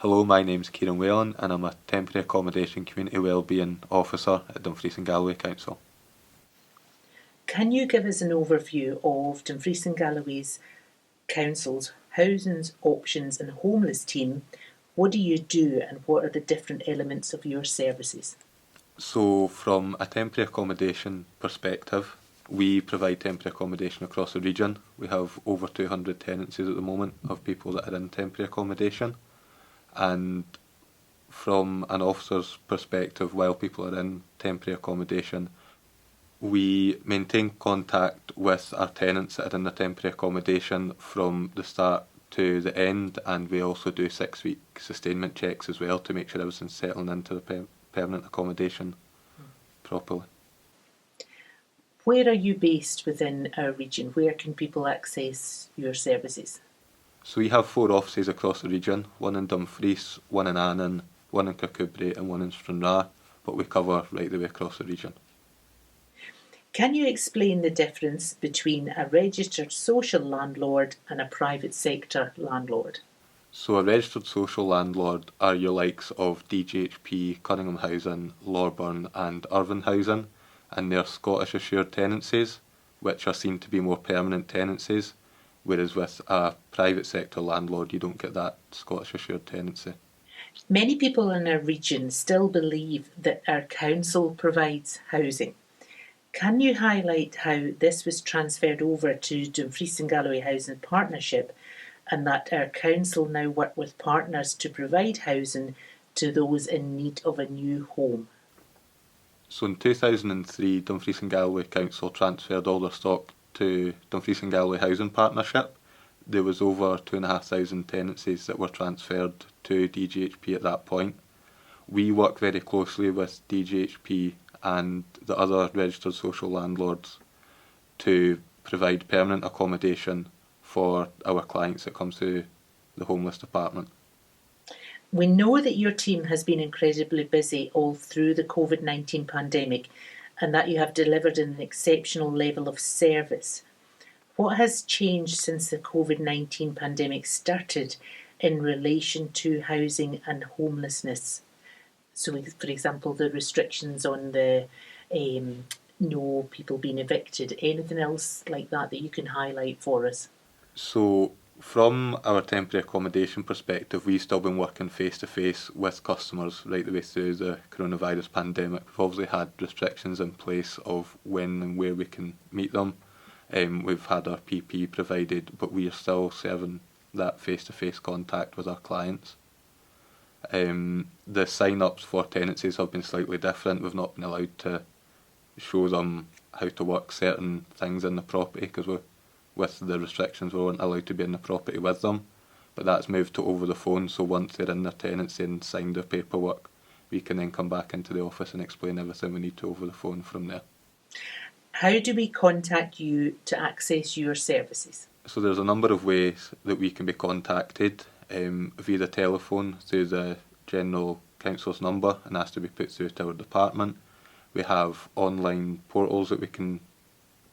Hello, my name's Kieran and I'm a Temporary Accommodation Community Wellbeing Officer at Dumfries and Galloway Council. Can you give us an overview of Dumfries and Galloway's Council's Housing Options and Homeless team? What do you do and what are the different elements of your services? So from a temporary accommodation perspective, we provide temporary accommodation across the region. We have over 200 tenancies at the moment of people that are in temporary accommodation. And from an officer's perspective, while people are in temporary accommodation, we maintain contact with our tenants that are in the temporary accommodation from the start to the end, and we also do 6-week sustainment checks as well to make sure everything's settling into the permanent accommodation properly. Where are you based within our region? Where can people access your services? So we have 4 offices across the region, one in Dumfries, one in Annan, one in Kirkcudbright and one in Stranraer, but we cover right the way across the region. Can you explain the difference between a registered social landlord and a private sector landlord? So a registered social landlord are your likes of DGHP, Cunningham Housing, Lorburn and Irvine Housing, and they're Scottish assured tenancies, which are seen to be more permanent tenancies, whereas with a private sector landlord you don't get that Scottish assured tenancy. Many people in our region still believe that our council provides housing. Can you highlight how this was transferred over to Dumfries and Galloway Housing Partnership and that our council now work with partners to provide housing to those in need of a new home? So in 2003, Dumfries and Galloway Council transferred all their stock to Dumfries and Galloway Housing Partnership. There was over 2,500 tenancies that were transferred to DGHP at that point. We work very closely with DGHP and the other registered social landlords to provide permanent accommodation for our clients that come to the homeless department. We know that your team has been incredibly busy all through the COVID-19 pandemic and that you have delivered an exceptional level of service. What has changed since the COVID-19 pandemic started in relation to housing and homelessness? So, for example, the restrictions on the no people being evicted. Anything else like that that you can highlight for us? So from our temporary accommodation perspective, we've still been working face to face with customers right the way through the coronavirus pandemic. We've obviously had restrictions in place of when and where we can meet them. We've had our PP provided, but we are still serving that face to face contact with our clients. The sign-ups for tenancies have been slightly different. We've not been allowed to show them how to work certain things in the property because with the restrictions we weren't allowed to be in the property with them. But that's moved to over the phone, so once they're in their tenancy and signed their paperwork, we can then come back into the office and explain everything we need to over the phone from there. How do we contact you to access your services? So there's a number of ways that we can be contacted. Via the telephone through the General Council's number and asked to be put through to our department. We have online portals that we can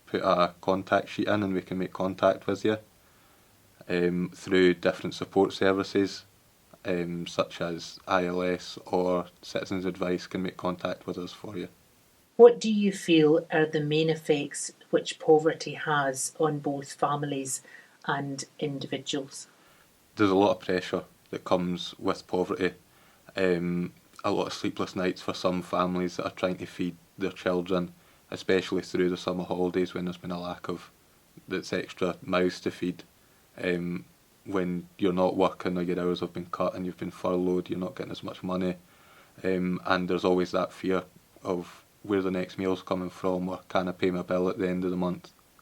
put a contact sheet in and we can make contact with you. Through different support services such as ILS or Citizens Advice can make contact with us for you. What do you feel are the main effects which poverty has on both families and individuals? There's a lot of pressure that comes with poverty. A lot of sleepless nights for some families that are trying to feed their children, especially through the summer holidays when there's been a lack of that's extra mouths to feed. When you're not working or your hours have been cut and you've been furloughed, you're not getting as much money. And there's always that fear of where the next meal's coming from or can I pay my bill at the end of the month.